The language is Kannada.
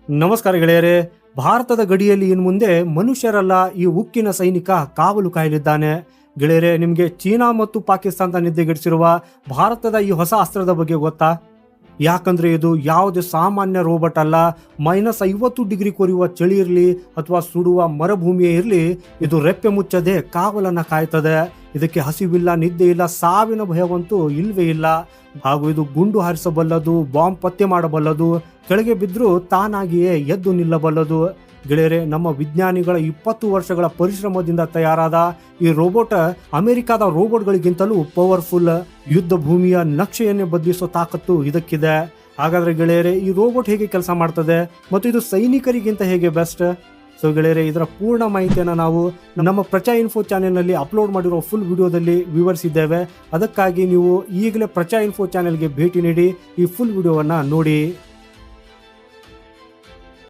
ನಮಸ್ಕಾರ ಗೆಳೆಯರೇ. ಭಾರತದ ಗಡಿಯಲ್ಲಿ ಇನ್ನು ಮುಂದೆ ಮನುಷ್ಯರಲ್ಲ, ಈ ಉಕ್ಕಿನ ಸೈನಿಕ ಕಾವಲು ಕಾಯಲಿದ್ದಾನೆ. ಗೆಳೆಯರೇ, ನಿಮಗೆ ಚೀನಾ ಮತ್ತು ಪಾಕಿಸ್ತಾನದ ನಿದ್ದೆಗೆಡಿಸಿರುವ ಭಾರತದ ಈ ಹೊಸ ಅಸ್ತ್ರದ ಬಗ್ಗೆ ಗೊತ್ತಾ? ಯಾಕಂದ್ರೆ ಇದು ಯಾವುದೇ ಸಾಮಾನ್ಯ ರೋಬೋಟ್ ಅಲ್ಲ. -50 ಡಿಗ್ರಿ ಕೊರೆಯುವ ಚಳಿ ಇರಲಿ ಅಥವಾ ಸುಡುವ ಮರುಭೂಮಿಯೇ ಇರಲಿ, ಇದು ರೆಪ್ಪೆ ಮುಚ್ಚದೆ ಕಾವಲನ್ನ ಕಾಯ್ತದೆ. ಇದಕ್ಕೆ ಹಸಿವಿಲ್ಲ, ನಿದ್ದೆ ಇಲ್ಲ, ಸಾವಿನ ಭಯವಂತೂ ಇಲ್ವೇ ಇಲ್ಲ. ಹಾಗೂ ಇದು ಗುಂಡು ಹಾರಿಸಬಲ್ಲದು, ಬಾಂಬ್ ಪತ್ತೆ ಮಾಡಬಲ್ಲದು, ಕೆಳಗೆ ಬಿದ್ದರೂ ತಾನಾಗಿಯೇ ಎದ್ದು ನಿಲ್ಲಬಲ್ಲದು. ಗೆಳೆಯರೆ, ನಮ್ಮ ವಿಜ್ಞಾನಿಗಳ 20 ವರ್ಷಗಳ ಪರಿಶ್ರಮದಿಂದ ತಯಾರಾದ ಈ ರೋಬೋಟ್ ಅಮೆರಿಕದ ರೋಬೋಟ್ಗಳಿಗಿಂತಲೂ ಪವರ್ಫುಲ್. ಯುದ್ಧ ಭೂಮಿಯ ನಕ್ಷೆಯನ್ನೇ ಬದಲಿಸೋ ತಾಕತ್ತು ಇದಕ್ಕಿದೆ. ಹಾಗಾದ್ರೆ ಗೆಳೆಯರೆ, ಈ ರೋಬೋಟ್ ಹೇಗೆ ಕೆಲಸ ಮಾಡ್ತದೆ ಮತ್ತು ಇದು ಸೈನಿಕರಿಗಿಂತ ಹೇಗೆ ಬೆಸ್ಟ್? ಸೊ ಗೆಳೆಯರೆ, ಇದರ ಪೂರ್ಣ ಮಾಹಿತಿಯನ್ನು ನಾವು ನಮ್ಮ ಪ್ರಚಾ ಇನ್ಫೋ ಚಾನೆಲ್ನಲ್ಲಿ ಅಪ್ಲೋಡ್ ಮಾಡಿರೋ ಫುಲ್ ವಿಡಿಯೋದಲ್ಲಿ ವಿವರಿಸಿದ್ದೇವೆ. ಅದಕ್ಕಾಗಿ ನೀವು ಈಗಲೇ ಪ್ರಚಾ ಇನ್ಫೋ ಚಾನೆಲ್ಗೆ ಭೇಟಿ ನೀಡಿ ಈ ಫುಲ್ ವಿಡಿಯೋವನ್ನು ನೋಡಿ.